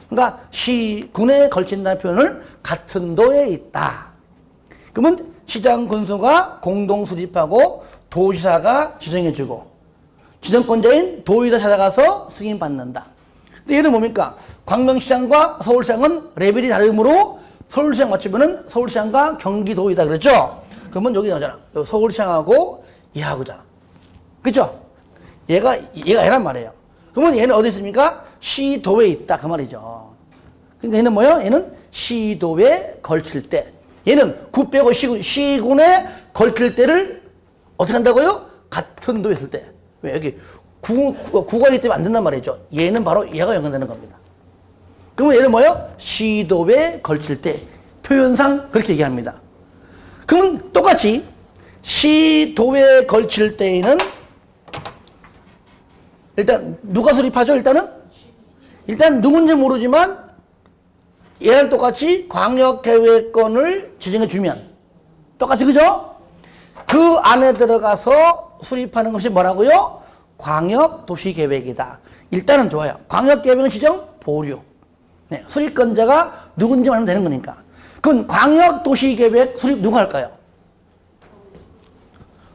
그러니까 시군에 걸친다는 표현을 같은 도에 있다. 그러면 시장 군수가 공동 수립하고 도지사가 지정해주고 지정권자인 도의사 찾아가서 승인받는다. 근데 얘는 뭡니까? 광명시장과 서울시장은 레벨이 다르므로 서울시장 맞추면은 서울시장과 경기도이다 그랬죠? 그러면 여기 나오잖아. 서울시장하고 얘하고잖아. 그죠? 얘가 얘란 말이에요. 그러면 얘는 어디 있습니까? 시도에 있다. 그 말이죠. 그러니까 얘는 뭐예요? 얘는 시도에 걸칠 때. 얘는 구 빼고 시군에 걸칠 때를 어떻게 한다고요? 같은 도에 있을 때. 왜? 여기 구가 있기 때문에 안 된단 말이죠. 얘는 바로 얘가 연관되는 겁니다. 그러면 얘는 뭐예요? 시도에 걸칠 때. 표현상 그렇게 얘기합니다. 그러면 똑같이 시도에 걸칠 때에는 일단 누가 수립하죠? 일단 누군지 모르지만 얘랑 똑같이 광역계획권을 지정해주면 똑같이 그죠? 그 안에 들어가서 수립하는 것이 뭐라고요? 광역도시계획이다. 일단은 좋아요. 광역계획은 지정 보류. 네, 수립권자가 누군지 말하면 되는 거니까. 그럼 광역도시계획 수립 누가 할까요?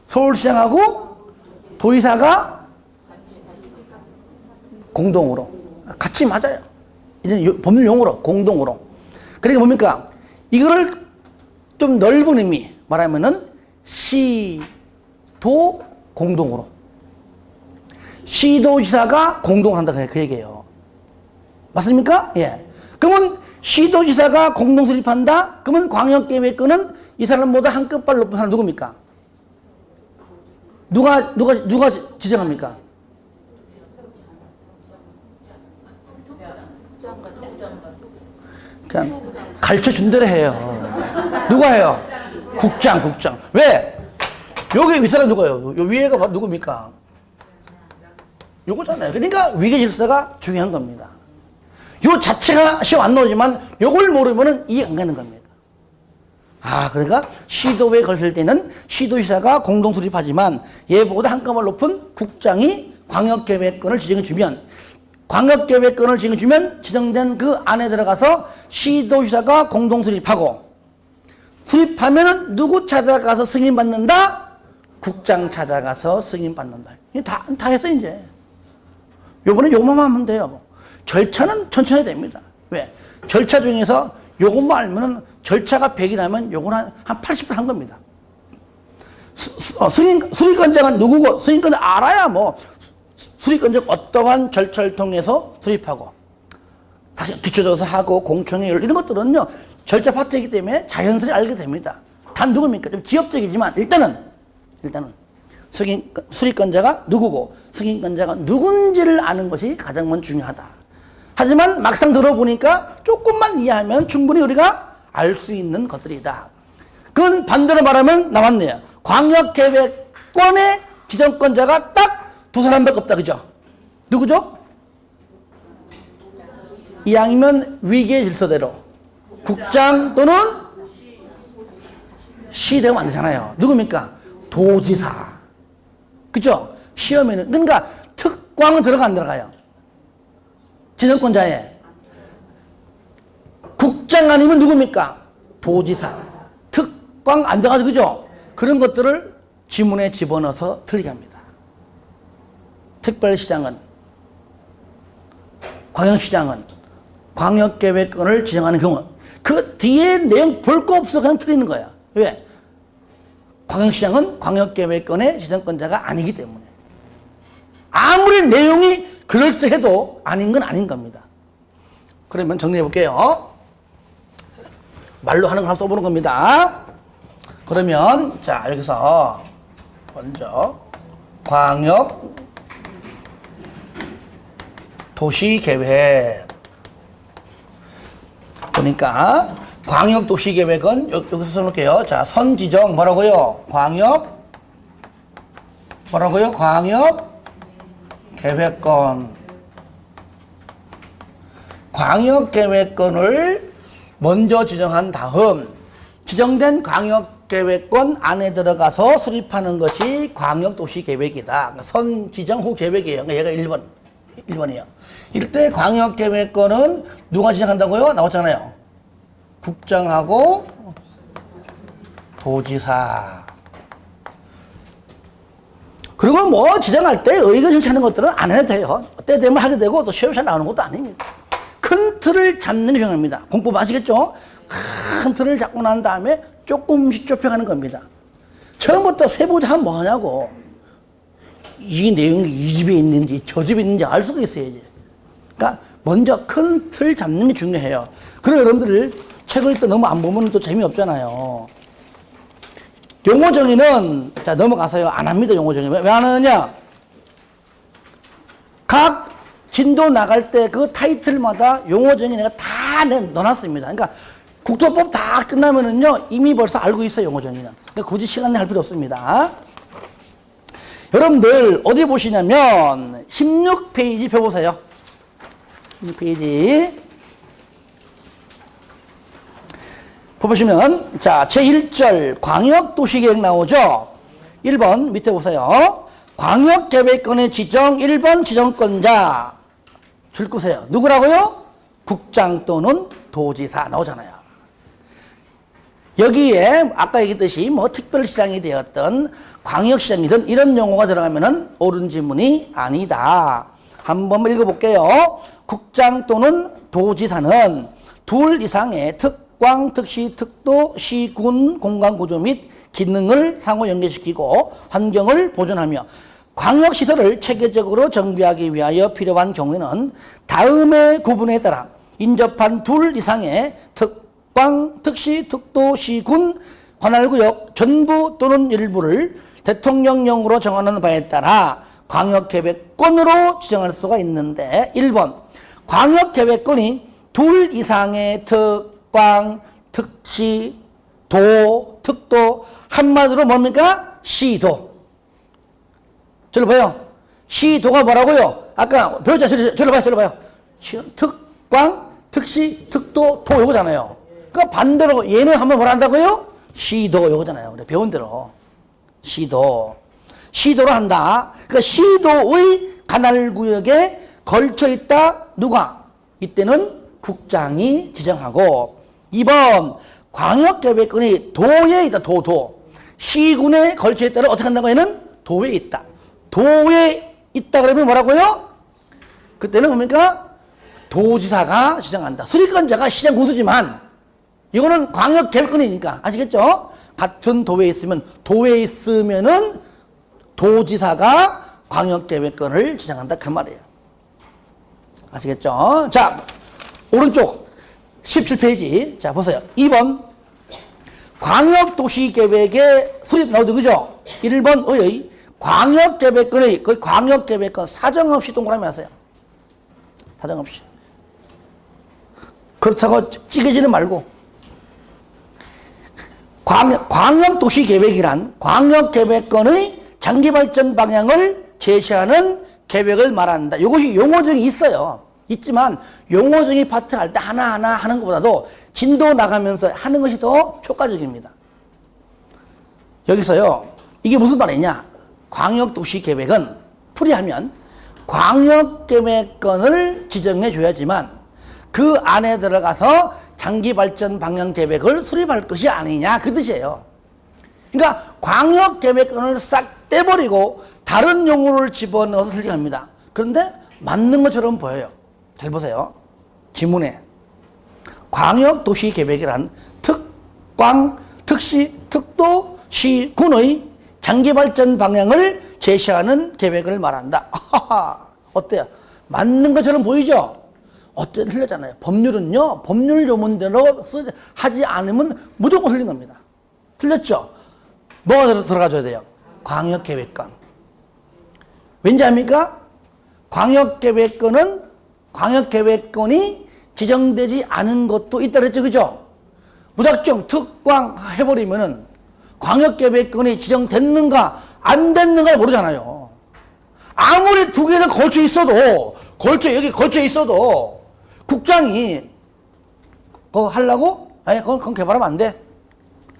서울시장하고 도의사가 공동으로. 같이 맞아요. 이제 법률 용어로 공동으로. 그러니까 뭡니까? 이거를 좀 넓은 의미 말하면은 시도 공동으로. 시도지사가 공동을 한다 그 얘기예요. 맞습니까? 예. 그러면 시도지사가 공동 수립한다? 그러면 광역계획권은 이 사람보다 한 끝발 높은 사람 누굽니까? 누가 지정합니까? 그냥 가르쳐 준 대로 해요. 누가 해요? 국장. 왜? 여기 윗사람 누구예요? 요 위에가 바로 누굽니까? 요거잖아요. 그러니까 위계 질서가 중요한 겁니다. 요 자체가 시험 안 나오지만 요걸 모르면은 이해 안 가는 겁니다. 그러니까 시도에 걸칠 때는 시도지사가 공동 수립하지만 얘보다 한 cấp 높은 국장이 광역계획권을 지정해주면 광역계획권을 지정해주면 지정된 그 안에 들어가서 시도지사가 공동 수립하고 수립하면은 누구 찾아가서 승인받는다? 국장 찾아가서 승인받는다. 다 했어 이제. 요번에 요것만 하면 돼요. 절차는 천천히 됩니다. 왜? 절차 중에서 요것만 알면은 절차가 100이 나면 요거는 한 80% 한 겁니다. 수립권자가 누구고 수립권자 알아야 뭐 수립권자 어떠한 절차를 통해서 수립하고 다시 기초조사 하고 공청회 이런 것들은요 절차 파트이기 때문에 자연스레 알게 됩니다. 단 누굽니까? 좀 지엽적이지만 일단은 수립권자가 누구고 승인권자가 누군지를 아는 것이 가장 먼저 중요하다. 하지만 막상 들어보니까 조금만 이해하면 충분히 우리가 알 수 있는 것들이다. 그건 반대로 말하면 나왔네요. 광역계획권의 지정권자가 딱 두 사람밖에 없다. 그죠? 누구죠? 이왕이면 위계 질서대로 국장 또는 시 되면 안 되잖아요. 누굽니까? 도지사. 그죠? 시험에는. 그러니까 특광은 들어가 안 들어가요? 지정권자에. 국장 아니면 누굽니까? 도지사. 특광 안 들어가죠. 그죠? 그런 것들을 지문에 집어넣어서 틀리게 합니다. 특별시장은, 광역시장은 광역계획권을 지정하는 경우 그 뒤에 내용 볼 거 없어 그냥 틀리는 거야. 왜? 광역시장은 광역계획권의 지정권자가 아니기 때문에. 아무리 내용이 그럴듯해도 아닌 건 아닌 겁니다. 그러면 정리해 볼게요. 말로 하는 거 한번 써보는 겁니다. 그러면 자 여기서 먼저 광역 도시계획 보니까 광역 도시계획은 여기서 써놓을게요. 자, 선지정 뭐라고요? 광역 뭐라고요? 광역 계획권. 광역 계획권을 먼저 지정한 다음 지정된 광역 계획권 안에 들어가서 수립하는 것이 광역 도시 계획이다. 선지정 후 계획이에요. 그러니까 얘가 1번이에요. 이때 광역 계획권은 누가 지정한다고요? 나왔잖아요. 국장하고 도지사. 그리고 뭐 지정할 때 의견 신청하는 것들은 안 해도 돼요. 때 되면 하게 되고 또 시험에 잘 나오는 것도 아닙니다. 큰 틀을 잡는 게 중요합니다. 공법 아시겠죠? 큰 틀을 잡고 난 다음에 조금씩 좁혀가는 겁니다. 처음부터 세부자 하면 뭐 하냐고. 이 내용이 이 집에 있는지 저 집에 있는지 알 수가 있어야지. 그러니까 먼저 큰 틀 잡는 게 중요해요. 그리고 여러분들 책을 또 너무 안 보면 또 재미없잖아요. 용어 정의는 자 넘어가서요. 안 합니다. 용어 정의. 왜 안 하느냐? 각 진도 나갈 때 그 타이틀마다 용어 정의 내가 다 넣어놨습니다. 그러니까 국토법 다 끝나면은요 이미 벌써 알고 있어요. 용어 정의는. 그러니까 굳이 시간 낼 필요 없습니다. 여러분들 어디 보시냐면 16페이지 펴보세요. 16페이지 보시면 자 제1절 광역도시계획 나오죠. 1번 밑에 보세요. 광역계획권의 지정 1번 지정권자 줄 거세요. 누구라고요? 국장 또는 도지사 나오잖아요. 여기에 아까 얘기했듯이 뭐 특별시장이 되었던 광역시장이든 이런 용어가 들어가면은 옳은 지문이 아니다. 한번 읽어볼게요. 국장 또는 도지사는 둘 이상의 특광, 특시, 특도, 시, 군, 공간구조 및 기능을 상호 연계시키고 환경을 보존하며 광역시설을 체계적으로 정비하기 위하여 필요한 경우에는 다음의 구분에 따라 인접한 둘 이상의 특광, 특시, 특도, 시, 군, 관할구역 전부 또는 일부를 대통령령으로 정하는 바에 따라 광역계획권으로 지정할 수가 있는데 1번 광역계획권이 둘 이상의 특광, 특시, 도, 특도 한마디로 뭡니까? 시도. 저를 봐요. 시도가 뭐라고요? 아까 배웠죠? 저를 봐요. 특광, 특시, 특도, 도 요거잖아요. 그러니까 반대로 얘는 한번 뭐라 한다고요? 시도 요거잖아요. 그래, 배운 대로. 시도로 한다. 그러니까 시도의 관할구역에 걸쳐 있다. 누가? 이때는 국장이 지정하고 2번 광역계획권이 도에 있다. 도. 시군에 걸쳐 있다를 어떻게 한다고 얘는? 도에 있다. 도에 있다 그러면 뭐라고요? 그때는 뭡니까? 도지사가 지정한다. 수립권자가 시장 군수지만 이거는 광역계획권이니까 아시겠죠? 같은 도에 있으면은 도지사가 광역계획권을 지정한다 그 말이에요. 아시겠죠? 자, 오른쪽 17페이지 자 보세요. 2번 광역도시계획의 수립 나오죠. 그죠? 1번의 광역계획권의 그 광역계획권 사정없이 동그라미 하세요. 사정없이. 그렇다고 찌개지는 말고 광역도시계획이란 광역계획권의 장기발전 방향을 제시하는 계획을 말한다. 이것이 용어정이 있어요. 있지만 용어정의 파트 할 때 하나하나 하는 것보다도 진도 나가면서 하는 것이 더 효과적입니다. 여기서요. 이게 무슨 말이냐. 광역도시계획은 풀이하면 광역계획권을 지정해 줘야지만 그 안에 들어가서 장기발전 방향 계획을 수립할 것이 아니냐 그 뜻이에요. 그러니까 광역계획권을 싹 떼버리고 다른 용어를 집어넣어서 설정합니다. 그런데 맞는 것처럼 보여요. 잘 보세요. 지문에 광역도시계획이란 특광, 특시, 특도, 시, 군의 장기발전 방향을 제시하는 계획을 말한다. 어때요? 맞는 것처럼 보이죠? 어쨌든 틀렸잖아요. 법률은요, 법률 조문대로 하지 않으면 무조건 틀린 겁니다. 틀렸죠? 뭐가 들어가줘야 돼요? 광역계획권. 왠지 압니까? 광역계획권이 지정되지 않은 것도 있다 그랬죠, 그죠? 무작정 특광 해버리면은 광역계획권이 지정됐는가 안 됐는가 모르잖아요. 아무리 두 개가 걸쳐 있어도 여기 걸쳐 있어도 국장이 그거 하려고? 아니 그건 개발하면 안 돼.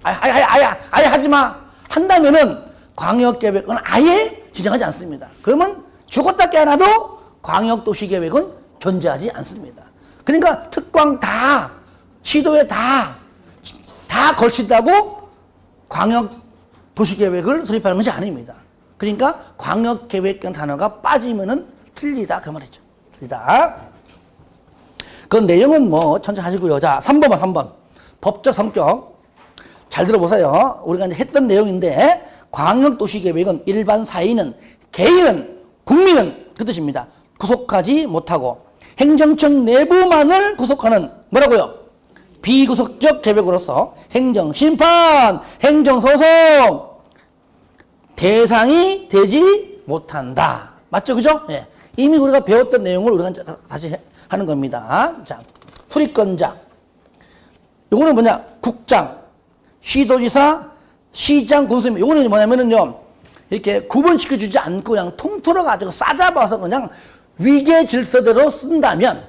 아예 하지 마. 한다면은 광역계획은 아예 지정하지 않습니다. 그러면 죽었다 깨어나도 광역도시계획은 존재하지 않습니다. 그러니까 특광 다 시도에 다 걸친다고 광역도시계획을 수립하는 것이 아닙니다. 그러니까 광역계획권 단어가 빠지면은 틀리다 그 말이죠. 틀리다. 그 내용은 뭐 천천히 하시고요. 자, 3번. 법적 성격. 잘 들어보세요. 우리가 이제 했던 내용인데 광역도시계획은 일반 사인은 개인은 국민은 그 뜻입니다. 구속하지 못하고 행정청 내부만을 구속하는 뭐라고요? 비구속적 계획으로서 행정심판, 행정소송 대상이 되지 못한다. 맞죠? 그죠? 예. 이미 우리가 배웠던 내용을 우리가 다시 하는 겁니다. 자, 수립권자. 요거는 뭐냐? 국장, 시도지사, 시장, 군수님. 요거는 뭐냐면은요, 이렇게 구분시켜주지 않고 그냥 통틀어 가지고 싸잡아서 그냥 위계 질서대로 쓴다면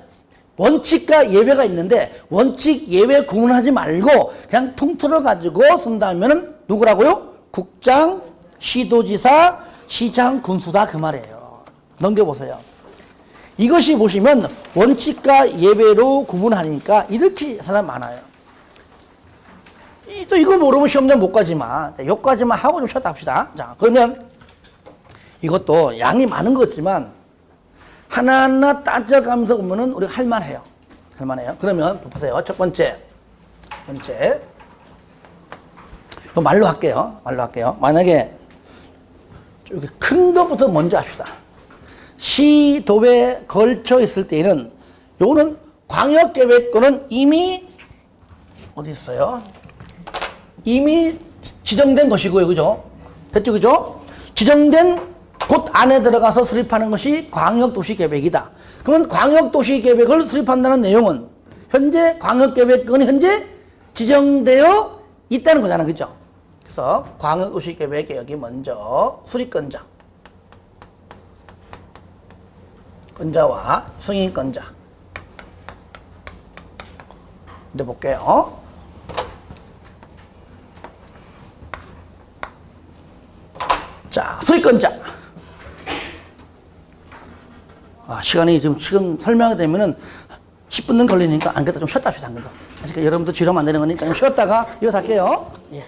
원칙과 예외가 있는데 원칙, 예외 구분하지 말고 그냥 통틀어 가지고 쓴다면은 누구라고요? 국장, 시도지사, 시장, 군수다 그 말이에요. 넘겨보세요. 이것이 보시면 원칙과 예외로 구분하니까 이렇게 사람 많아요. 또 이거 모르면 시험장 못 가지만 여기까지만 하고 좀 쉬었다 합시다. 자, 그러면 이것도 양이 많은 것 같지만 하나하나 따져가면서 보면은 우리가 할만해요. 그러면 보세요. 첫 번째. 말로 할게요. 만약에 여기 큰 것부터 먼저 합시다. 시도에 걸쳐 있을 때에는 요거는 광역계획권은 이미 어디 있어요? 이미 지정된 것이고요. 그죠? 됐죠? 그죠? 지정된 곳 안에 들어가서 수립하는 것이 광역도시계획이다. 그러면 광역도시계획을 수립한다는 내용은 현재 광역계획권이 현재 지정되어 있다는 거잖아. 그죠? 그래서 광역도시계획에 여기 먼저 수립권자. 권자와 승인권자. 이제 볼게요. 자, 수립권자. 시간이 지금 설명이 되면은 10분 걸리니까 안 그래도 좀 쉬었다 합시다. 안 그래도. 그러니까 여러분도 지루하면 안 되는 거니까 좀 쉬었다가 이어서 할게요. 예.